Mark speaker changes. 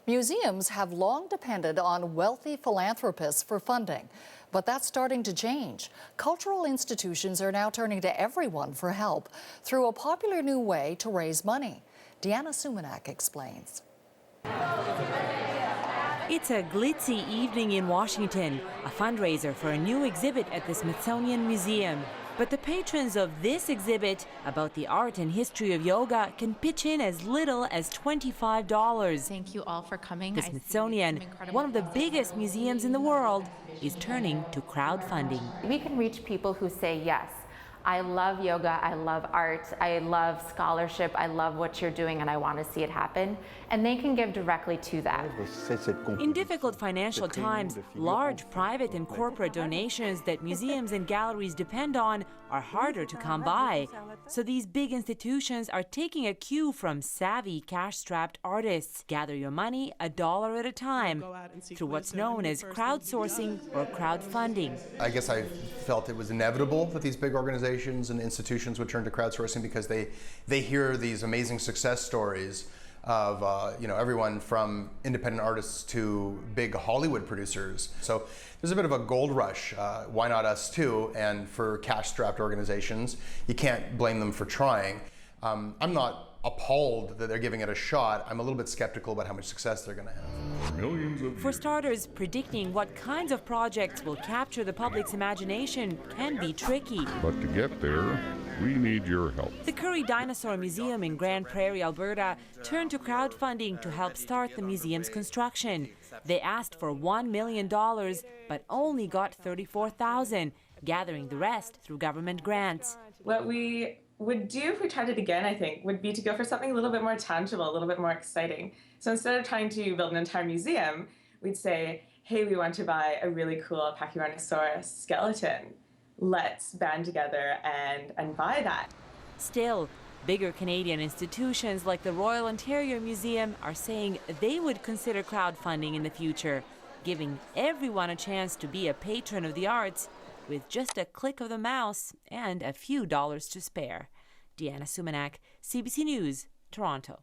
Speaker 1: Museums have long depended on wealthy philanthropists for funding, but that's starting to change. Cultural institutions are now turning to everyone for help through a popular new way to raise money. Deanna Sumanak explains.
Speaker 2: It's a glitzy evening in Washington, a fundraiser for a new exhibit at the Smithsonian Museum. But the patrons of this exhibit about the art and history of yoga can pitch in as little as $25.
Speaker 3: Thank you all for coming.
Speaker 2: The Smithsonian, one of the biggest museums in the world, is turning to crowdfunding.
Speaker 3: We can reach people who say, yes, I love yoga, I love art, I love scholarship, I love what you're doing, and I want to see it happen. And they can give directly to that.
Speaker 2: In difficult financial times, large private and corporate donations that museums and galleries depend on are harder to come by. So these big institutions are taking a cue from savvy, cash-strapped artists. Gather your money $1 at a time through what's known as crowdsourcing or crowdfunding.
Speaker 4: I guess I felt it was inevitable that these big organizations and institutions would turn to crowdsourcing because they hear these amazing success stories of everyone from independent artists to big Hollywood producers. So there's a bit of a gold rush. Why not us too? And for cash-strapped organizations, you can't blame them for trying. I'm not appalled that they're giving it a shot. I'm a little bit skeptical about how much success they're going to have.
Speaker 2: For starters, predicting what kinds of projects will capture the public's imagination can be tricky.
Speaker 5: But to get there, we need your help.
Speaker 2: The Currie Dinosaur Museum in Grand Prairie, Alberta, turned to crowdfunding to help start the museum's construction. They asked for $1 million, but only got $34,000, gathering the rest through government grants.
Speaker 6: What we would do if we tried it again, I think, would be to go for something a little bit more tangible, a little bit more exciting. So instead of trying to build an entire museum, we'd say, hey, we want to buy a really cool Pachyrhinosaurus skeleton. Let's band together and buy that.
Speaker 2: Still, bigger Canadian institutions like the Royal Ontario Museum are saying they would consider crowdfunding in the future, giving everyone a chance to be a patron of the arts with just a click of the mouse and a few dollars to spare. Deanna Sumanak, CBC News, Toronto.